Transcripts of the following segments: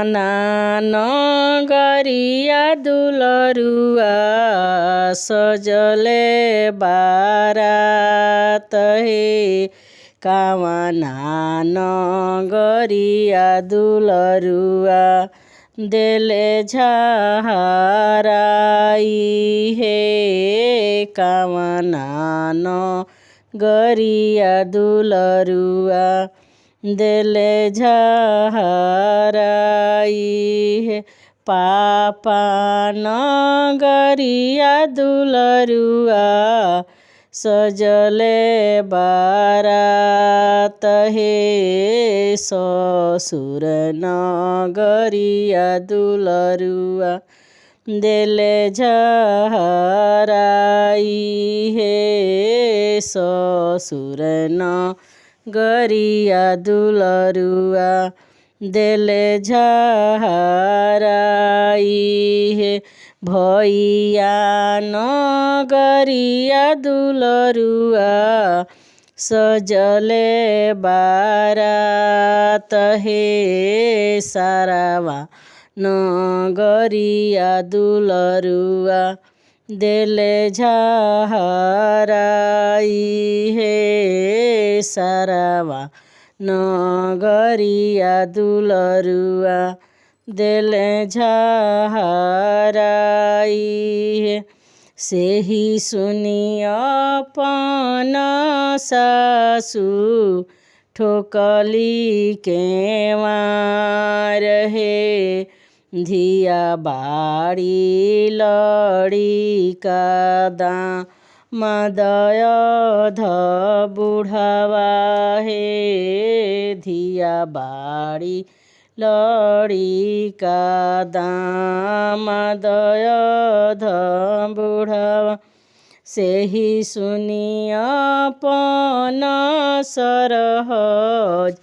कामना नगरिया दुलरुआ सजले बारात हे कामना नगरिया दुलरुआ देले झहराई हे कामना नगरिया दुलरुआ देले झहराई हे पापा नगरिया दुलरुआ सजले बारात हे ससुर नगरिया दुलरुआ देले झहराई हे ससुर नगरिया दुलरुआ देले झहराई हे भैया नगरिया दुलरुआ सजले बारात हे सारावा नगरिया दुलरुआ देले झहराई हे सारावा नगरिया दुलरुआ देले झहराई हे सेही सुनी अपन सासु ठोकली केवार हे धिया बाड़ी लड़ी का दामदय बुढ़ावा हे धिया बाड़ी लड़ी का दामदय बुढ़ावा सेही सुनी अपन सरहज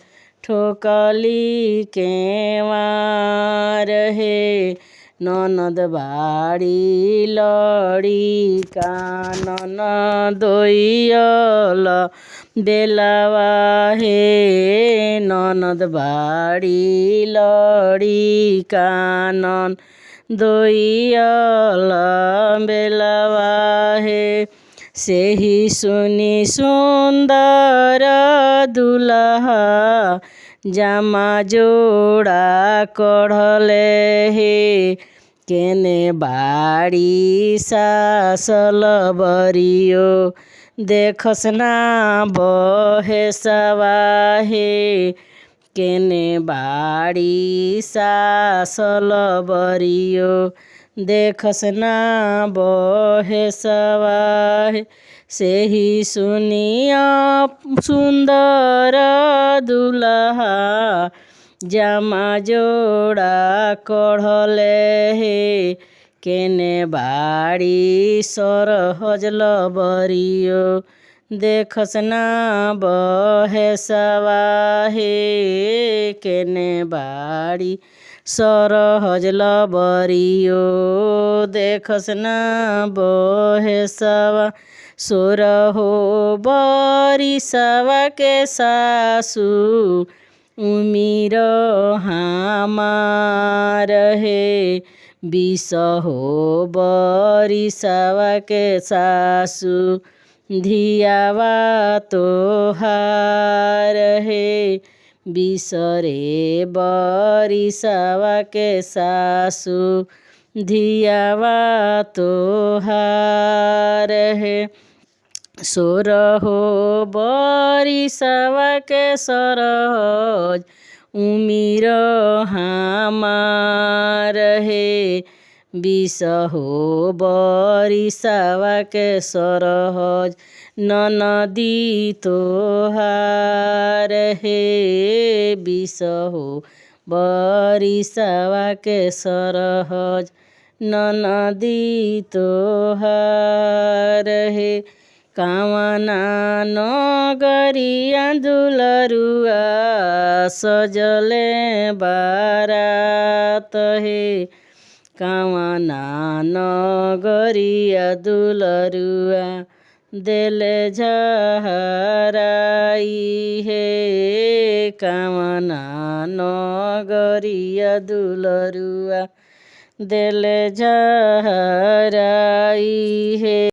ठोकली केवार हे ननद बाड़ी लड़ी का ननदोइयल बेलावा हे ननद बाड़ी लड़ी का ननदोइयल बेलावा हे सेही सुनी सुंदर दुल्हा जामा जोड़ा कढ़ले हे केने बाड़ी सासल बरियो देखस ना बहेसवा हे केने बाड़ी सासल बरियो देखस ना बहेसवा हे सेही सुनिया सुंदर दुल्हा जामा जोड़ा कढ़ले हे केने बाड़ी सरहज लबरियो देखस ना बहेसवा हे केने बाड़ी सरहज लबरियो देखस ना बहेसवा सोरहो बरिसवा के सासु उमिर हमार हे बिसहो बरिसवा के सासु धियावा तोहार हे बिसरे बरिसवा के सासु धियावा तोहार हे सोरहो बरिसवा के सरहज उमिर हमार हे बिसहो बरिसवा के सरहज ननदी तोहार हे बिसहो बरिसवा के सरहज ननदी तोहार हे कामना नगरिया दुलरुआ सजले बारात हे कामना नगरिया दुलरुआ देले झहराई हे कामना नगरिया दुलरुआ देले झहराई।